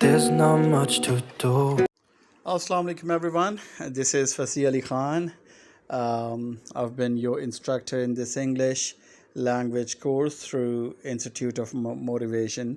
There's not much to do. Assalamu alaikum everyone. This is Fasi Ali Khan. I've been your instructor in this English language course through Institute of Motivation.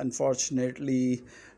unfortunately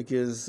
because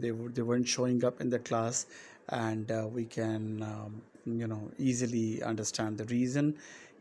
they weren't showing up in the class, and we can easily understand the reason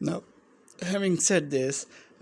Now, having said this,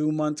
2 month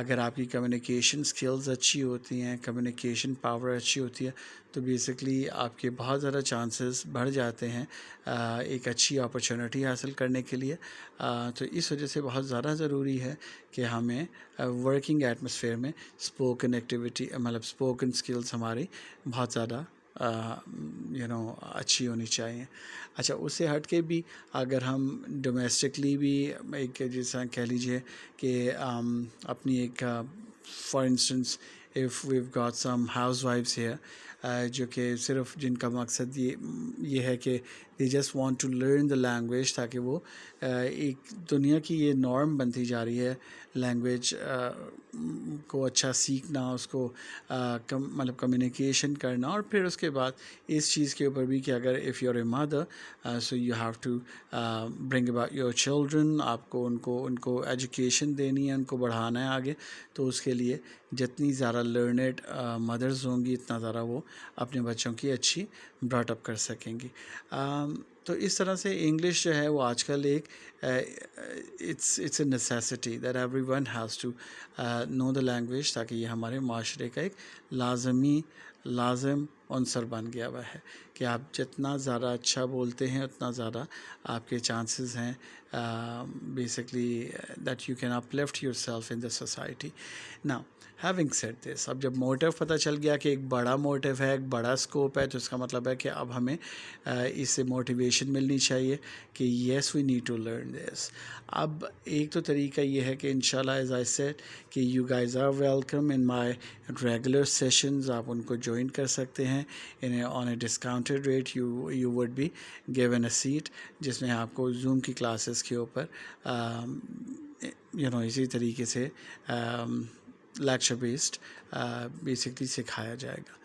اگر آپ کی communication skills اچھی ہوتی ہیں, communication power اچھی ہوتی ہے, تو بیسکلی آپ کے بہت زیادہ چانسز بڑھ جاتے ہیں ایک اچھی اپرچونٹی حاصل کرنے کے لیے. تو اس وجہ سے بہت زیادہ ضروری ہے کہ ہمیں ورکنگ ایٹماسفیئر میں اسپوکن ایکٹیویٹی مطلب اسپوکن اسکلس ہماری بہت زیادہ اچھی ہونی چاہیے. اچھا, اس سے ہٹ کے بھی اگر ہم ڈومیسٹکلی بھی ایک جیسا کہہ لیجیے کہ اپنی ایک for instance if we've got some house wives here جو کہ صرف جن کا مقصد یہ ہے کہ دے just want to learn the language, تاکہ وہ ایک دنیا کی یہ نارم بنتی جا رہی ہے لینگویج کو اچھا سیکھنا, اس کو مطلب کمیونیکیشن کرنا, اور پھر اس کے بعد اس چیز کے اوپر بھی کہ اگر if you are a mother so you have to bring about your children, آپ کو ان کو ایجوکیشن دینی ہے, ان کو بڑھانا ہے آگے. تو اس کے لیے جتنی زیادہ لرنڈ مدرز ہوں گی اتنا زیادہ وہ اپنے بچوں کی اچھی براٹ اپ کر سکیں گی. تو اس طرح سے انگلش جو ہے وہ آج کل ایک it's a necessity that everyone has to know the language, تاکہ یہ ہمارے معاشرے کا ایک لازم عنصر بن گیا ہوا ہے کہ آپ جتنا زیادہ اچھا بولتے ہیں اتنا زیادہ آپ کے چانسز ہیں basically that you can uplift your self in the society. Now having said دس, اب جب موٹیو پتہ چل گیا کہ ایک بڑا موٹیو ہے, ایک بڑا اسکوپ ہے, تو اس کا مطلب ہے کہ اب ہمیں اس سے موٹیویشن ملنی چاہیے کہ yes we need to learn this. اب ایک تو طریقہ یہ ہے کہ انشاءاللہ ایز آئی سیڈ کہ you guys are welcome in my regular sessions, آپ ان کو جوائن کر سکتے ہیں on a discounted rate. You would be given a seat, جس میں آپ کو زوم کی کلاسز کے اوپر اسی طریقے سے لیکچر بیسڈ بیسکلی سکھایا جائے گا.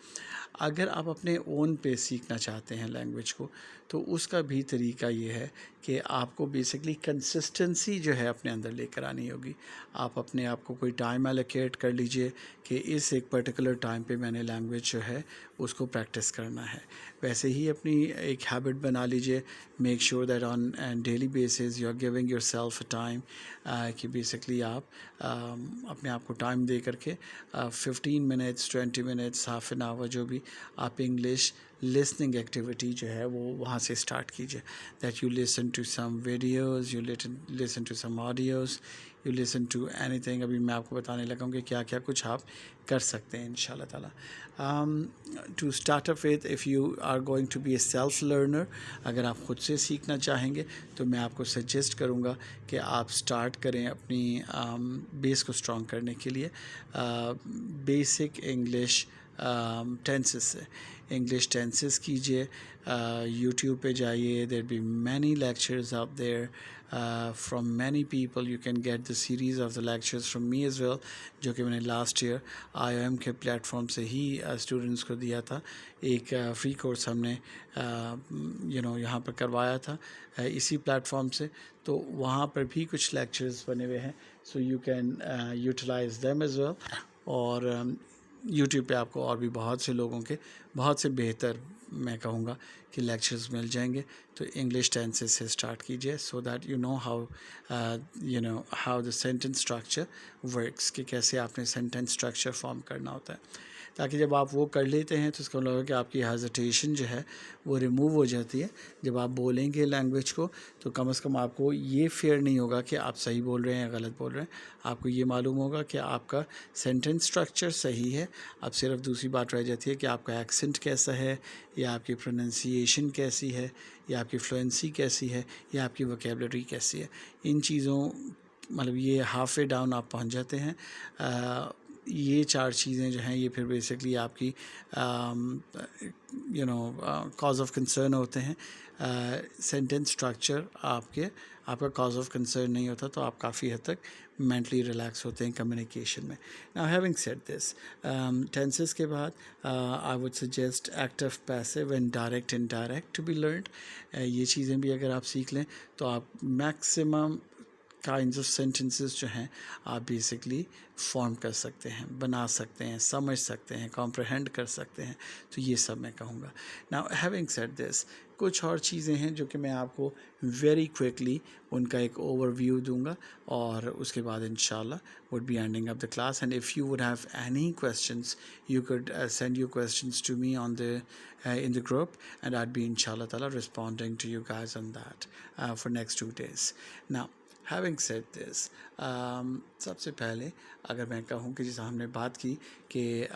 اگر آپ اپنے اون پہ سیکھنا چاہتے ہیں لینگویج کو, تو اس کا بھی طریقہ یہ ہے کہ آپ کو بیسکلی کنسسٹنسی جو ہے اپنے اندر لے کر آنی ہوگی. آپ اپنے آپ کو کوئی ٹائم ایلوکیٹ کر لیجئے کہ اس ایک پرٹیکولر ٹائم پہ میں نے لینگویج جو ہے اس کو پریکٹس کرنا ہے. ویسے ہی اپنی ایک ہیبٹ بنا لیجئے, make sure that on daily basis you are giving yourself a time, کہ بیسکلی آپ اپنے آپ کو ٹائم دے کر کے 15 minutes 20 minutes half an hour جو بھی آپ انگلش لسننگ ایکٹیویٹی جو ہے وہ وہاں سے اسٹارٹ کیجیے. That you listen to some videos, you listen to some audios, you listen to anything. ابھی میں آپ کو بتانے لگا ہوں کہ کیا کیا کچھ آپ کر سکتے ہیں ان شاء اللہ تعالیٰ. To start up with, if you are going to be a self learner, اگر آپ خود سے سیکھنا چاہیں گے تو میں آپ کو سجیسٹ کروں گا کہ آپ اسٹارٹ کریں اپنی بیس کو اسٹرانگ کرنے کے لیے بیسک انگلش ٹینسز سے. انگلش ٹینسز کیجیے, یوٹیوب پہ جائیے, there be many lectures out there from many people. You can get the series of the lectures from me as well, جو کہ میں نے لاسٹ ایئر IIM کے پلیٹ فارم سے ہی اسٹوڈنٹس کو دیا تھا. ایک فری کورس ہم نے یہاں پر کروایا تھا اسی پلیٹ فارم سے, تو وہاں پر بھی کچھ لیکچرز بنے ہوئے ہیں, so you can utilize them as well. اور یوٹیوب پہ آپ کو اور بھی بہت سے لوگوں کے بہت سے بہتر میں کہوں گا کہ لیکچرز مل جائیں گے. تو انگلش ٹینسز سے اسٹارٹ کیجیے, so that you know how the sentence structure works, کہ کیسے آپ نے سینٹینس اسٹرکچر فارم کرنا ہوتا ہے, تاکہ جب آپ وہ کر لیتے ہیں تو اس کا مطلب ہے کہ آپ کی ہیزیٹیشن جو ہے وہ ریموو ہو جاتی ہے. جب آپ بولیں گے لینگویج کو تو کم از کم آپ کو یہ فیئر نہیں ہوگا کہ آپ صحیح بول رہے ہیں یا غلط بول رہے ہیں. آپ کو یہ معلوم ہوگا کہ آپ کا سینٹینس اسٹرکچر صحیح ہے. اب صرف دوسری بات رہ جاتی ہے کہ آپ کا ایکسنٹ کیسا ہے, یا آپ کی پروننسیشن کیسی ہے, یا آپ کی فلوئنسی کیسی ہے, یا آپ کی ووکیبلری کیسی ہے. ان چیزوں مطلب یہ ہاف وے ڈاؤن آپ پہنچ جاتے ہیں. یہ 4 چیزیں جو ہیں یہ پھر بیسکلی آپ کی کاز آف کنسرن ہوتے ہیں. سینٹینس اسٹرکچر آپ کا کاز آف کنسرن نہیں ہوتا, تو آپ کافی حد تک مینٹلی ریلیکس ہوتے ہیں کمیونیکیشن میں. Now having said this, tenses کے بعد I would suggest active passive and direct indirect to be learned. یہ چیزیں بھی اگر آپ سیکھ لیں تو آپ میکسیمم kinds of sentences جو ہیں آپ بیسکلی فارم کر سکتے ہیں, بنا سکتے ہیں, سمجھ سکتے ہیں, comprehend کر سکتے ہیں. تو یہ سب میں کہوں گا. Now having said this, کچھ اور چیزیں ہیں جو کہ میں آپ کو ویری کوئکلی ان کا ایک اوور ویو دوں گا, اور اس کے بعد انشاءاللہ would be ending up the class. And if you would have any questions, you could send your questions to me on the in the group, and I'd be inshallah ta'ala responding to you guys on that for next 2 days. Now having said this, سب سے پہلے اگر میں کہوں کہ جیسا ہم نے بات کی کہ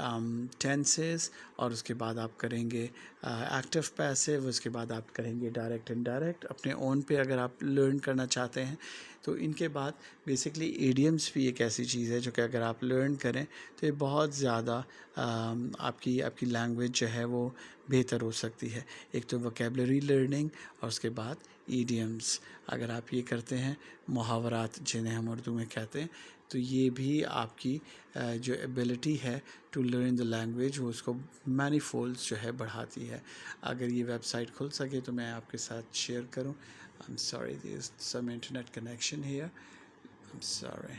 ٹینسز, اور اس کے بعد آپ کریں گے ایکٹیو پیسیو, اس کے بعد آپ کریں گے ڈائریکٹ انڈائریکٹ اپنے اون پہ اگر آپ لرن کرنا چاہتے ہیں. تو ان کے بعد بیسکلی ایڈیمس بھی ایک ایسی چیز ہے جو کہ اگر آپ لرن کریں تو یہ بہت زیادہ آپ کی لینگویج جو ہے وہ بہتر ہو سکتی ہے. ایک تو وکیبلری لرننگ, اور اس کے بعد ایڈیمس. اگر آپ یہ کرتے ہیں, محاورات جنہیں ہم اردو میں کہتے ہیں, تو یہ بھی آپ کی جو ایبلٹی ہے ٹو لرن دا لینگویج وہ اس کو مینی فولڈز جو ہے بڑھاتی ہے. اگر یہ ویب سائٹ کھل سکے تو میں آپ کے ساتھ شیئر کروں. I'm sorry, there's some internet connection here. I'm sorry.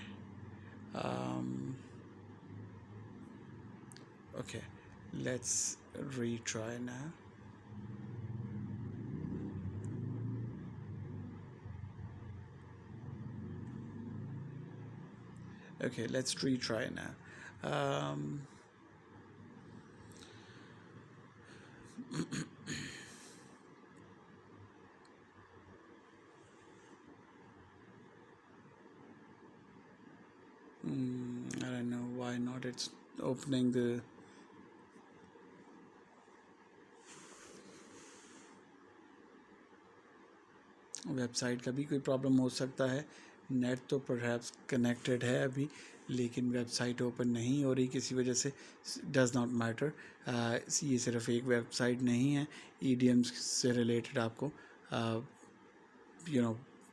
Okay, let's retry now. Okay, let's retry now. I don't know why not it's opening the website کا بھی کوئی پرابلم ہو سکتا ہے. نیٹ تو پرہیپس کنیکٹڈ ہے ابھی, لیکن web site open نہیں ہو رہی کسی وجہ سے. ڈز ناٹ میٹر, یہ صرف ایک ویب سائٹ نہیں ہے. ایڈیمس سے ریلیٹڈ آپ کو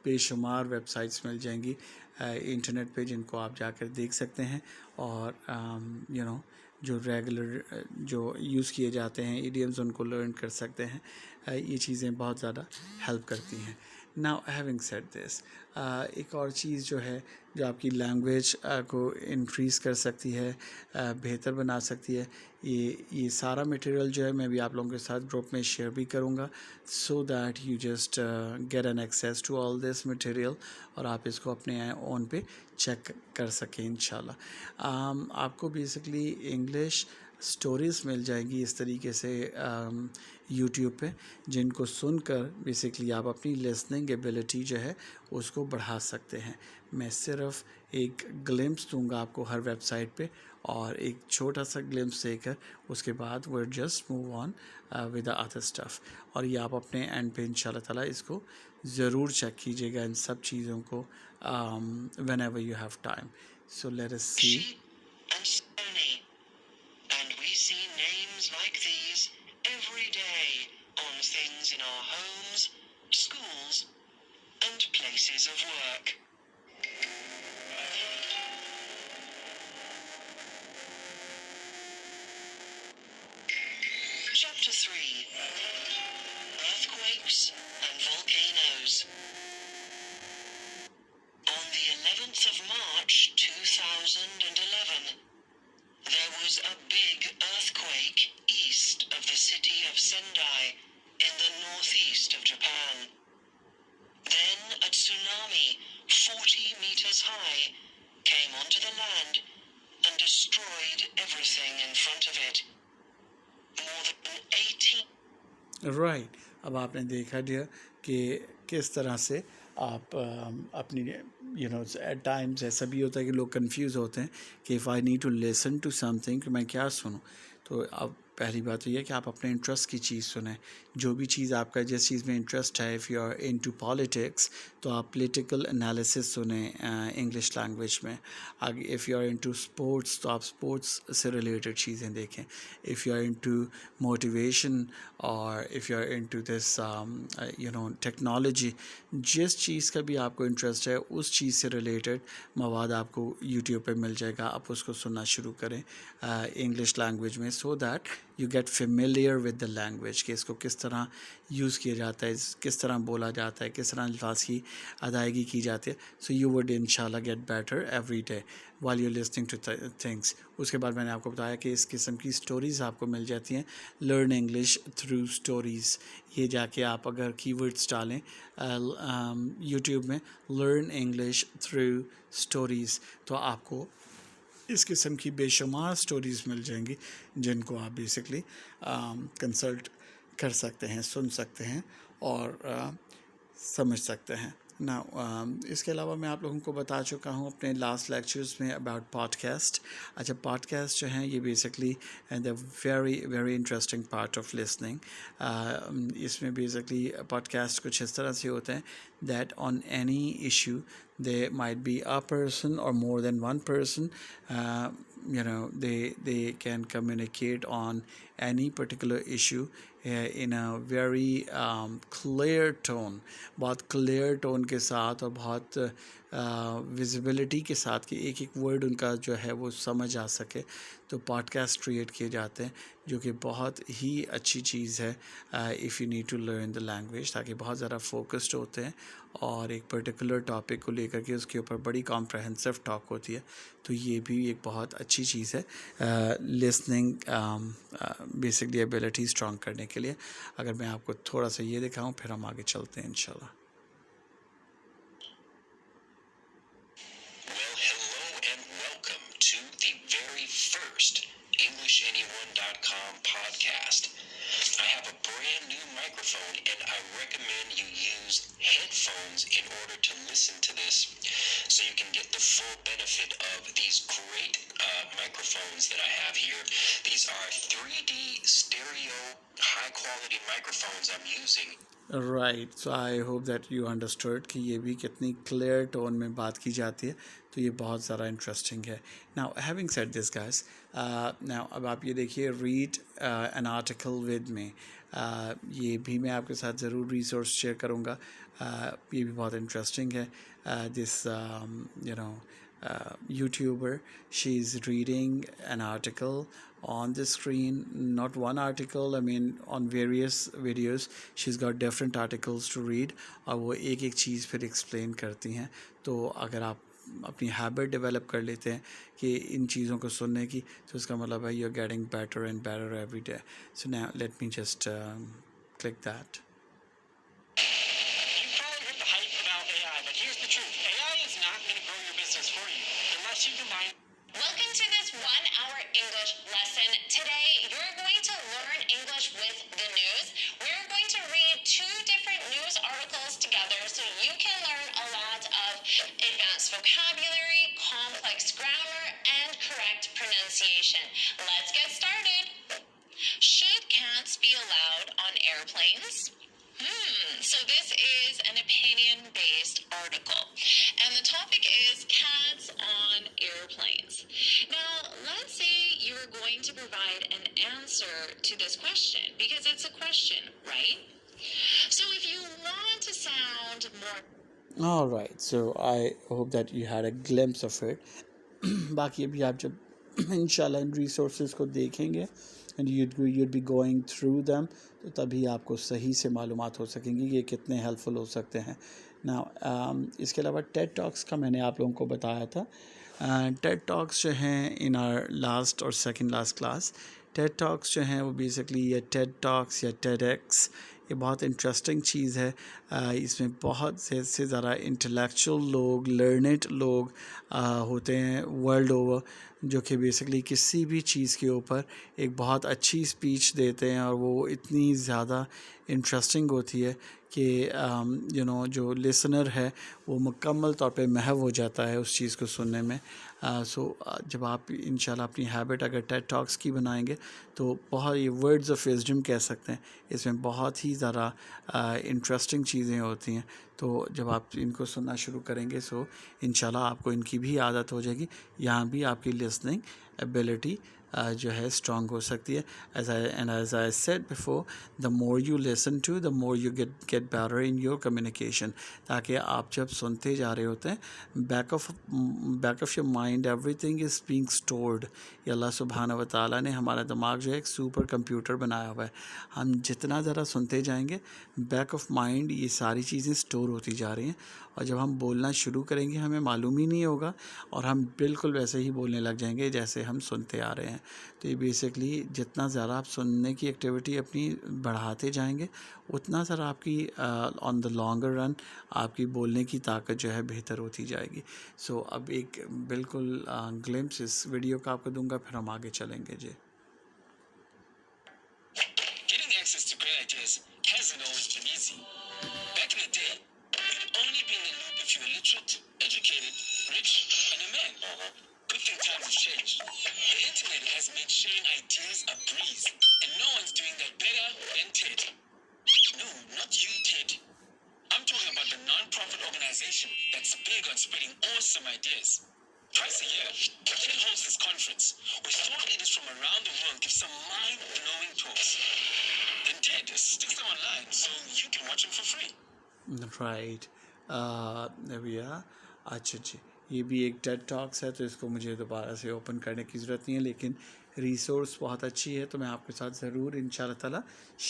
بے شمار ویب سائٹس مل جائیں گی انٹرنیٹ پہ, جن کو آپ جا کر دیکھ سکتے ہیں, اور جو ریگولر جو یوز کیے جاتے ہیں ایڈیمز ان کو لرن کر سکتے ہیں. یہ چیزیں بہت زیادہ ہیلپ کرتی ہیں. Now having said this, ایک اور چیز جو ہے جو آپ کی لینگویج کو انکریز کر سکتی ہے, بہتر بنا سکتی ہے, یہ سارا مٹیریل جو ہے میں بھی آپ لوگوں کے ساتھ گروپ میں شیئر بھی کروں گا, so that you just get an access to all this material, اور آپ اس کو اپنے اون پہ چیک کر سکیں انشاءاللہ. آپ کو بیسکلی انگلش سٹوریز مل جائیں گی اس طریقے سے یوٹیوب پہ, جن کو سن کر بیسکلی آپ اپنی لسننگ ایبلٹی جو ہے اس کو بڑھا سکتے ہیں. میں صرف ایک گلمپس دوں گا آپ کو ہر ویب سائٹ پہ, اور ایک چھوٹا سا گلمپس دے کر اس کے بعد we'll just move on with the other stuff. اور یہ آپ اپنے اینڈ پہ انشاءاللہ تعالیٰ اس کو ضرور چیک کیجیے گا ان سب چیزوں کو whenever you have time. So let us see. And Sony. And we see names like these every day on things in our homes, schools, and places of work. Chapter 3. Earthquakes and volcanoes. On the 11th of March 2011, there was a big earthquake east of the city of Sendai in the northeast of Japan. Then a tsunami 40 meters high came onto the land and destroyed everything in front of it. More than 18 right, اب آپ نے دیکھا dear کہ کس طرح سے آپ اپنی ایٹ ٹائمز ایسا بھی ہوتا ہے کہ لوگ کنفیوز ہوتے ہیں کہ if I need to listen to something کہ میں کیا سنوں. تو اب پہلی بات تو یہ ہے کہ آپ اپنے انٹرسٹ کی چیز سنیں. جو بھی چیز آپ کا جس چیز میں انٹرسٹ ہے, if you are into politics تو آپ پولیٹیکل انالیسس سنیں انگلش لینگویج میں. If you are into sports تو آپ اسپورٹس سے ریلیٹڈ چیزیں دیکھیں. If you are into motivation, اور if you are into this technology, جس چیز کا بھی آپ کو انٹرسٹ ہے اس چیز سے ریلیٹڈ مواد آپ کو یوٹیوب پہ مل جائے گا. آپ اس کو سننا شروع کریں انگلش لینگویج میں, so that you get familiar with the language کہ اس کو کس طرح یوز کیا جاتا ہے, کس طرح بولا جاتا ہے, کس طرح الفاظ کی ادائیگی کی جاتی ہے. سو یو وڈ انشاءاللہ get better every day while you're listening to things. اس کے بعد میں نے آپ کو بتایا کہ اس قسم کی سٹوریز آپ کو مل جاتی ہیں, لرن انگلش تھرو سٹوریز. یہ جا کے آپ اگر کی ورڈس ڈالیں یوٹیوب میں لرن انگلش تھرو سٹوریز, تو آپ کو اس قسم کی بے شمار سٹوریز مل جائیں گی جن کو آپ بیسکلی کنسلٹ کر سکتے ہیں, سن سکتے ہیں اور سمجھ سکتے ہیں. نا اس کے علاوہ میں آپ لوگوں کو بتا چکا ہوں اپنے لاسٹ لیکچرز میں اباؤٹ پوڈ کاسٹ. اچھا, پوڈ کاسٹ جو ہیں یہ basically the very interesting part of listening. اس میں بیسکلی پوڈ کاسٹ کچھ اس طرح سے ہوتے ہیں that on any issue there might be a person or more than one person, they can communicate on any particular issue in a very clear tone, بہت clear tone کے ساتھ اور بہت ویزیبلٹی کے ساتھ کہ ایک ایک ورڈ ان کا جو ہے وہ سمجھ آ سکے. تو پوڈ کاسٹ کریٹ کیے جاتے ہیں جو کہ بہت ہی اچھی چیز ہے if you need to learn the language, تاکہ بہت زیادہ فوکسڈ ہوتے ہیں اور ایک پرٹیکولر ٹاپک کو لے کر کے اس کے اوپر بڑی کمپریہنسو ٹاک ہوتی ہے. تو یہ بھی ایک بہت اچھی چیز ہے لسننگ بیسکلی ایبلٹی اسٹرانگ کرنے کے لیے. اگر میں آپ کو تھوڑا سا یہ دکھاؤں پھر ہم آگے چلتے ہیں انشاءاللہ. Well, hello and welcome to the very first EnglishAnyone.com podcast. I have a brand new microphone and I recommend you use headphones in order to listen to this so you can get the full benefit of these great microphones that I have here. These are 3D stereo high quality microphones I'm using. Right, so I hope that you understood کہ یہ بھی کتنی clear tone میں بات کی جاتی ہے. تو یہ بہت زیادہ انٹرسٹنگ ہے. Now having said this guys, now اب آپ یہ دیکھیے read an article with me. یہ بھی میں آپ کے ساتھ ضرور ریسورس شیئر کروں گا, یہ بھی بہت انٹرسٹنگ ہے. دس YouTuber, she is reading an article on the screen, not one article, I mean on various videos she's got different articles to read, اور وہ ایک ایک چیز پھر ایکسپلین کرتی ہیں. تو اگر آپ اپنی ہیبٹ ڈیولپ کر لیتے ہیں کہ ان چیزوں کو سننے کی, تو اس کا مطلب ہے you're getting better and better every day. So now let me just click that. You've probably heard the hype about AI, but here's the truth. AI is not going to grow your business for you unless you combine. Welcome to this 1-hour English lesson. Today, you're going to learn English with the news. We're going to read 2 different news articles together so you can learn a lot of advanced vocabulary, complex grammar, and correct pronunciation. Let's get started. Should cats be allowed on airplanes? So this is an opinion-based article, and the topic is cats on airplanes. Now, let's say you're going to provide an answer to this question, because it's a question, right? So if you want to sound more... All right, so I hope that you had a glimpse of it. باقی ابھی آپ جب انشاءاللہ ان resources کو دیکھیں گے and you'd be going through them, تو تبھی آپ کو صحیح سے معلومات ہو سکیں گی کہ کتنے ہیلپ فل ہو سکتے ہیں. نا اس کے علاوہ ٹیڈ ٹاکس کا میں نے آپ لوگوں کو بتایا تھا. ٹیڈ ٹاکس جو ہیں ان آر لاسٹ اور سیکنڈ لاسٹ کلاس, ٹیڈ ٹاکس جو ہیں وہ بیسکلی یہ ٹیڈ ٹاکس یا ٹیڈ ایکس, یہ بہت انٹرسٹنگ چیز ہے. اس میں بہت سے زیادہ انٹلیکچوئل لوگ, لرنڈ لوگ ہوتے ہیں ورلڈ اوور, جو کہ بیسکلی کسی بھی چیز کے اوپر ایک بہت اچھی اسپیچ دیتے ہیں, اور وہ اتنی زیادہ انٹرسٹنگ ہوتی ہے کہ جو لسنر ہے وہ مکمل طور پہ محو ہو جاتا ہے اس چیز کو سننے میں. سو جب آپ انشاءاللہ اپنی ہیبٹ اگر ٹیڈ ٹاکس کی بنائیں گے تو بہت یہ ورڈز آف وزڈم کہہ سکتے ہیں, اس میں بہت ہی زیادہ انٹرسٹنگ چیزیں ہوتی ہیں. تو جب آپ ان کو سننا شروع کریں گے سو انشاءاللہ آپ کو ان کی بھی عادت ہو جائے گی, یہاں بھی آپ کی لسننگ ایبلٹی جو ہے اسٹرانگ ہو سکتی ہے. As I said before, the more you listen to the more you get better in your communication, تاکہ آپ جب سنتے جا رہے ہوتے ہیں back of your mind everything is being stored. یہ اللہ سبحانہ و تعالیٰ نے ہمارا دماغ جو ہے ایک سپر کمپیوٹر بنایا ہوا ہے. ہم جتنا ذرا سنتے جائیں گے بیک آف مائنڈ یہ ساری چیزیں اسٹور ہوتی جا رہی ہیں, اور جب ہم بولنا شروع کریں گے ہمیں معلوم ہی نہیں ہوگا, اور ہم بالکل ویسے ہی بولنے لگ جائیں گے جیسے ہم سنتے آ رہے ہیں. تو یہ بیسکلی جتنا زیادہ آپ سننے کی ایکٹیویٹی اپنی بڑھاتے جائیں گے اتنا ذرا آپ کی آن دا لانگر رن آپ کی بولنے کی طاقت جو ہے بہتر ہوتی جائے گی. سو اب ایک بالکل گلمپس اس ویڈیو کا آپ کو دوں گا, پھر ہم آگے چلیں گے. جی Getting access to great ideas hasn't always been easy. Back in the day, you'd only be in the loop if you were literate, educated, rich, and a man. Good thing times have changed. The internet has made sharing ideas a breeze, and no one's doing that better than TED. No, not you, TED. I'm talking about the non-profit organization that's big on spreading awesome ideas. Twice a year, TED holds this conference where thought leaders from around the world give some mind-blowing talks. Then TED sticks them online so you can watch them for free. Right بھیا. اچھا جی, یہ بھی ایک ٹیڈ ٹاکس ہے, تو اس کو مجھے دوبارہ سے اوپن کرنے کی ضرورت نہیں ہے, لیکن ریسورس بہت اچھی ہے, تو میں آپ کے ساتھ ضرور ان شاء اللہ تعالیٰ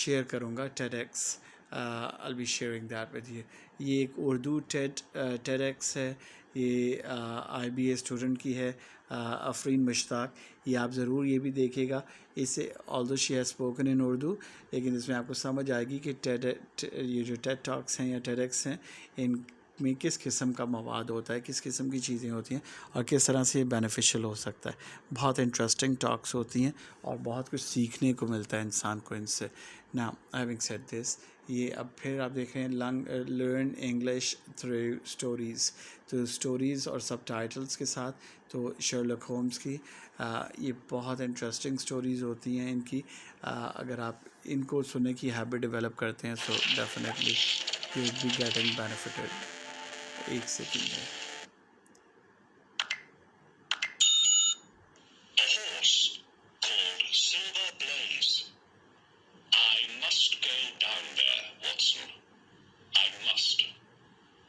شیئر کروں گا. ٹیڈ x, I'll be sharing that with you. یہ ایک اردو ٹیڈ ایکس ہے, یہ آئی بی اے اسٹوڈنٹ کی ہے, افرین مشتاق. یہ آپ ضرور یہ بھی دیکھیے گا. اسے although she has spoken in Urdu, لیکن اس میں آپ کو سمجھ آئے گی کہ یہ جو ٹیڈ ٹاکس ہیں یا ٹیڈ ایکس ہیں ان میں کس قسم کا مواد ہوتا ہے, کس قسم کی چیزیں ہوتی ہیں, اور کس طرح سے یہ بینیفیشیل ہو سکتا ہے. بہت انٹرسٹنگ ٹاکس ہوتی ہیں اور بہت کچھ سیکھنے کو ملتا ہے انسان کو ان سے. Now, having said this, یہ اب پھر آپ دیکھ رہے ہیں لرن انگلش تھرو اسٹوریز, تو اسٹوریز اور سب ٹائٹلس کے ساتھ. تو شرلک ہومز کی یہ بہت انٹرسٹنگ اسٹوریز ہوتی ہیں ان کی. اگر آپ ان کو سننے کی ہیبٹ ڈیولپ کرتے ہیں تو definitely you will be getting benefited. ایک سیکنڈ ہے. A horse called Silver Blaze. I must go down there, Watson. I must,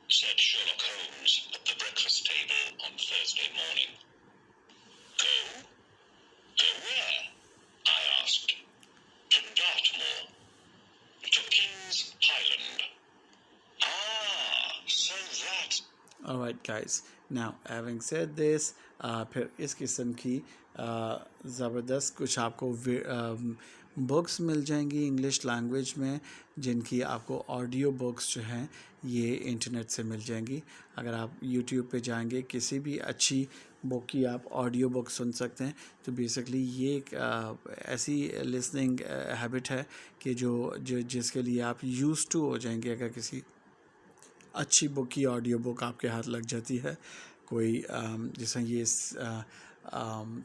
said Sherlock Holmes at the breakfast table on Thursday morning. Go? Go where? I asked. To Dartmoor. To King's Highland. Ah, so that... Alright guys, now having said this, پھر اس قسم کی زبردست کچھ آپ کو books مل جائیں گی انگلش لینگویج میں, جن کی آپ کو آڈیو بکس جو ہیں یہ انٹرنیٹ سے مل جائیں گی. اگر آپ یوٹیوب پہ جائیں گے کسی بھی اچھی بک کی آپ آڈیو بک سن سکتے ہیں. تو بیسکلی یہ ایک ایسی لسننگ ہیبٹ ہے کہ جس کے لیے آپ یوز ٹو ہو جائیں گے. اگر کسی اچھی بک کی آڈیو بک آپ کے ہاتھ لگ جاتی ہے, کوئی جیسے یہ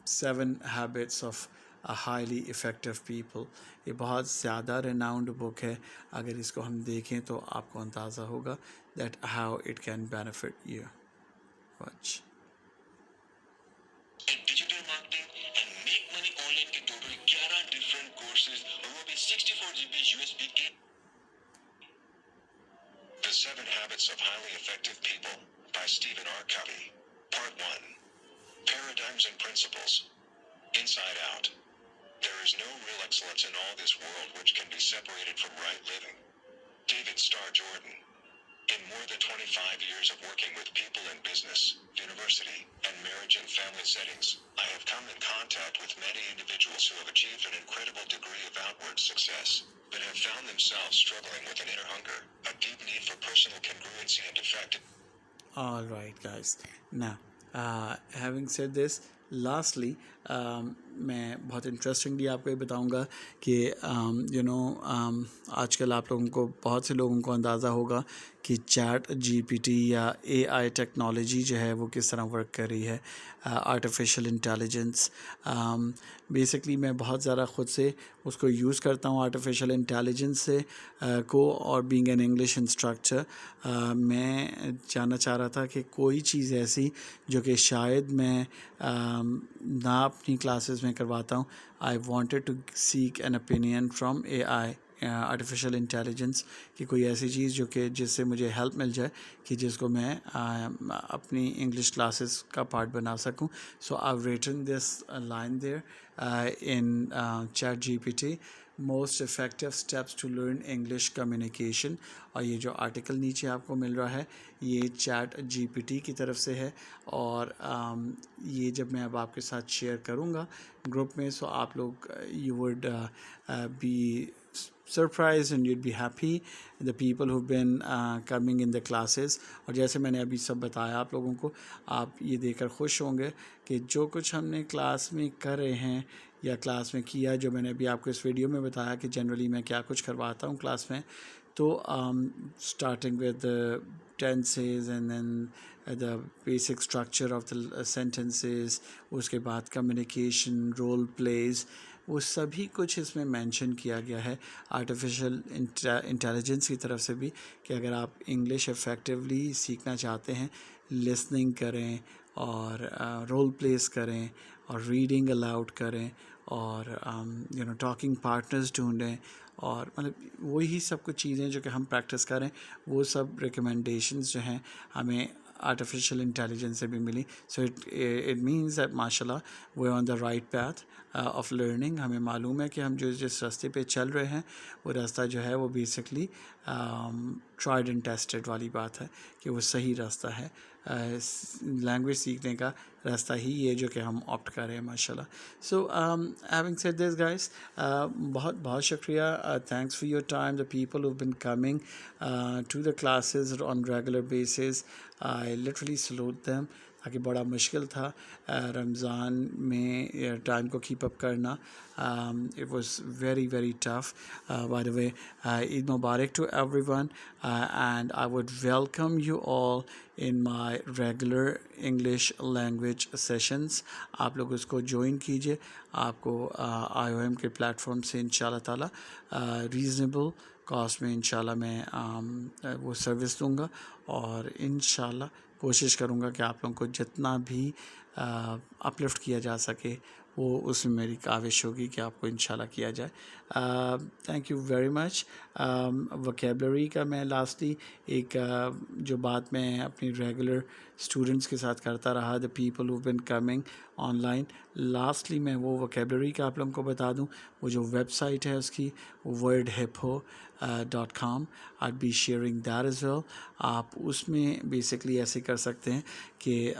7 habits of highly effective people, یہ بہت زیادہ ریناؤنڈ بک ہے. اگر اس کو ہم دیکھیں تو آپ کو اندازہ ہوگا that how it can benefit you. Watch. digital marketing and make money online کے ٹوٹل 11 different courses اور وہ بھی 64 GB USB کے. The 7 Habits of Highly Effective People by Stephen R. Covey. Part 1. Paradigms and Principles. Inside Out. There is no real excellence in all this world which can be separated from right living. David Starr Jordan. In more than 25 years of working with people in business, university, and marriage and family settings, I have come in contact with many individuals who have achieved an incredible degree of outward success, but have found themselves struggling with an inner hunger, a deep need for personal congruency and effect. All right guys, now having said this, lastly میں بہت interestingly آپ کو یہ بتاؤں گا کہ آج کل آپ لوگوں کو بہت سے لوگوں کو اندازہ ہوگا کہ چیٹ جی پی ٹی یا اے آئی ٹیکنالوجی جو ہے وہ کس طرح ورک کر رہی ہے. آرٹیفیشیل انٹیلیجنس, بیسکلی میں بہت زیادہ خود سے اس کو یوز کرتا ہوں آرٹیفیشیل انٹیلیجنس سے کو. اور بینگ این انگلش انسٹرکٹر میں جاننا چاہ رہا تھا کہ کوئی چیز ایسی جو کہ شاید میں نہ اپنی کلاسز میں کرواتا ہوں. I wanted to seek an opinion from A I artificial intelligence کہ کوئی ایسی چیز جو کہ جس سے مجھے ہیلپ مل جائے کہ جس کو میں اپنی انگلش کلاسز کا پارٹ بنا سکوں. So I written this line there in chat G P T most effective steps to learn English communication. اور یہ جو آرٹیکل نیچے آپ کو مل رہا ہے یہ چیٹ جی پی ٹی کی طرف سے ہے. اور یہ جب میں اب آپ کے ساتھ شیئر کروں گا گروپ میں سو آپ لوگ you would be surprised and you'd be happy the people who've been coming in the classes. اور جیسے میں نے ابھی سب بتایا آپ لوگوں کو آپ یہ دیکھ کر خوش ہوں گے کہ جو کچھ ہم نے کلاس میں کر رہے ہیں یا کلاس میں کیا جو میں نے ابھی آپ کو اس ویڈیو میں بتایا کہ جنرلی میں کیا کچھ کرواتا ہوں کلاس میں. تو starting with the tenses and then the basic structure of the sentences, اس کے بعد communication, role plays, وہ سبھی کچھ اس میں مینشن کیا گیا ہے آرٹیفیشیل انٹیلیجنس کی طرف سے بھی کہ اگر آپ انگلش افیکٹولی سیکھنا چاہتے ہیں لسننگ کریں اور رول پلیز کریں اور ریڈنگ الاؤڈ کریں اور ٹاکنگ پارٹنرز ڈھونڈیں اور مطلب وہی سب کچھ چیزیں جو کہ ہم پریکٹس کریں وہ سب ریکمنڈیشنز جو ہیں ہمیں آرٹیفیشیل انٹیلیجنس سے بھی ملی. سو اٹ مینس دیٹ ماشاء اللہ we on the right path of learning. ہمیں معلوم ہے کہ ہم جس راستے پہ چل رہے ہیں وہ راستہ جو ہے وہ بیسکلی ٹرائیڈ اینڈ ٹیسٹڈ والی بات ہے کہ وہ صحیح راستہ ہے. لینگویج سیکھنے کا راستہ ہی یہ جو کہ ہم آپٹ کر رہے ہیں ماشاء اللہ. So having said this guys بہت بہت شکریہ. Thanks for your time. The people who been coming to the classes on regular basis I literally salute them. تاکہ بڑا مشکل تھا رمضان میں ٹائم کو کیپ اپ کرنا. It was very very tough. By the way Eid Mubarak to everyone and I would welcome you all in my regular English language sessions. آپ لوگ اس کو جوائن کیجیے. آپ کو آئی او ایم کے پلیٹ فارم سے ان شاء اللہ تعالیٰ ریزنیبل کاسٹ میں انشاءاللہ میں وہ سروس دوں گا اور انشاءاللہ کوشش کروں گا کہ آپ لوگوں کو جتنا بھی اپلفٹ کیا جا سکے وہ اس میں میری کاوش ہوگی کہ آپ کو انشاءاللہ کیا جائے. Thank you very much. Vocabulary کا میں لاسٹلی ایک جو بات میں اپنی ریگولر اسٹوڈنٹس کے ساتھ کرتا رہا the people who been coming online lastly میں وہ وکیبلری کا آپ لوگوں کو بتا دوں. وہ جو ویب سائٹ ہے اس کی wordhippo.com I'd be sharing that as well. آپ اس میں بیسکلی ایسے کر سکتے ہیں کہ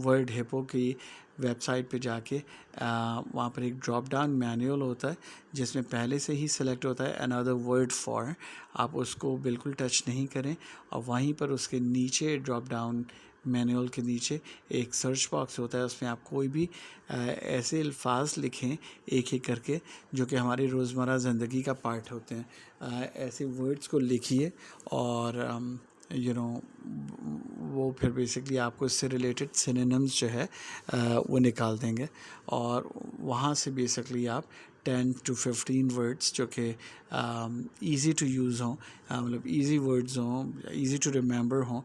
ورڈ ہپو کی ویب سائٹ پہ جا کے وہاں پر ایک ڈراپ ڈاؤن مینیول ہوتا ہے جس میں پہلے سے ہی سلیکٹ ہوتا ہے another word for. آپ اس کو بالکل ٹچ نہیں کریں اور وہیں پر اس کے نیچے ڈراپ ڈاؤن مینیول کے نیچے ایک سرچ باکس ہوتا ہے. اس میں آپ کوئی بھی ایسے الفاظ لکھیں ایک ایک کر کے جو کہ ہماری روزمرہ زندگی کا پارٹ ہوتے ہیں. ایسے ورڈز کو لکھیے اور وہ پھر بیسکلی آپ کو اس سے ریلیٹڈ سینونمز جو ہے وہ نکال دیں گے اور وہاں سے بیسکلی آپ 10 to 15 ورڈس جو کہ ایزی ٹو یوز ہوں مطلب ایزی ورڈز ہوں ایزی ٹو ریممبر ہوں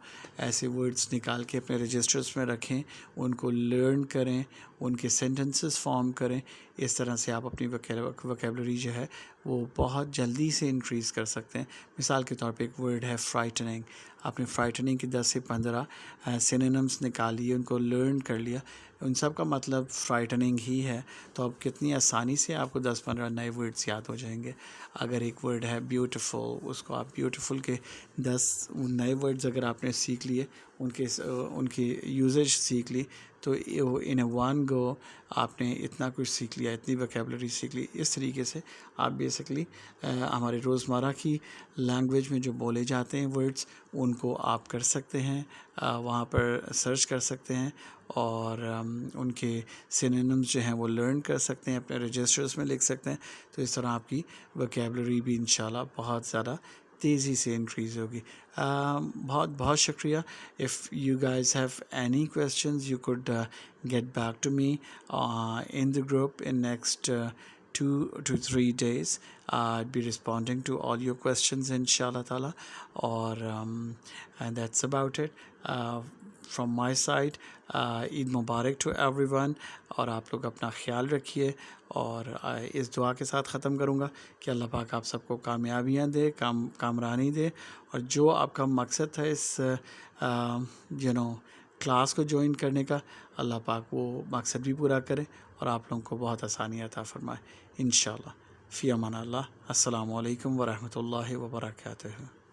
ایسے ورڈس نکال کے اپنے رجسٹرز میں رکھیں ان کو لرن کریں ان کے سینٹنسز فارم کریں. اس طرح سے آپ اپنی وکیبلری جو ہے وہ بہت جلدی سے انکریز کر سکتے ہیں. مثال کے طور پہ ایک ورڈ ہے فرائٹننگ. آپ نے فرائٹننگ کے 10 سے 15 سینونمز نکال لیے ان کو لرن کر لیا ان سب کا مطلب فرائٹننگ ہی ہے. تو اب کتنی آسانی سے آپ کو 10-15 نئے ورڈس یاد ہو جائیں گے. اگر ایک ورڈ ہے بیوٹیفل اس کو آپ بیوٹیفل کے 10 نئے ورڈز اگر آپ نے سیکھ لیے ان کی یوزیج سیکھ لی تو ان اے ون گو آپ نے اتنا کچھ سیکھ لیا اتنی وکیبلری سیکھ لی. اس طریقے سے آپ بیسکلی ہمارے روزمرہ کی لینگویج میں جو بولے جاتے ہیں ورڈز ان کو آپ کر سکتے ہیں وہاں پر سرچ کر سکتے ہیں اور ان کے سینونمز جو ہیں وہ لرن کر سکتے ہیں اپنے رجسٹرز میں لکھ سکتے ہیں. تو اس طرح آپ کی وکیبلری بھی انشاءاللہ بہت زیادہ تیزی سے انکریز ہوگی. بہت بہت شکریہ. If you guys have any questions you could get back to me in the group in next 2 to 3 days. I'd be responding to all your questions inshallah ta'ala. Or and that's about it from my side. Eid Mubarak to everyone. اور آپ لوگ اپنا خیال رکھیے. اور اس دعا کے ساتھ ختم کروں گا کہ اللہ پاک آپ سب کو کامیابیاں دے, کامرانی دے, اور جو آپ کا مقصد تھا اس کلاس کو جوائن کرنے کا, اللہ پاک وہ مقصد بھی پورا کرے اور آپ لوگوں کو بہت آسانی عطا فرمائے انشاءاللہ. فی امان اللہ. السلام علیکم ورحمۃ اللہ وبرکاتہ.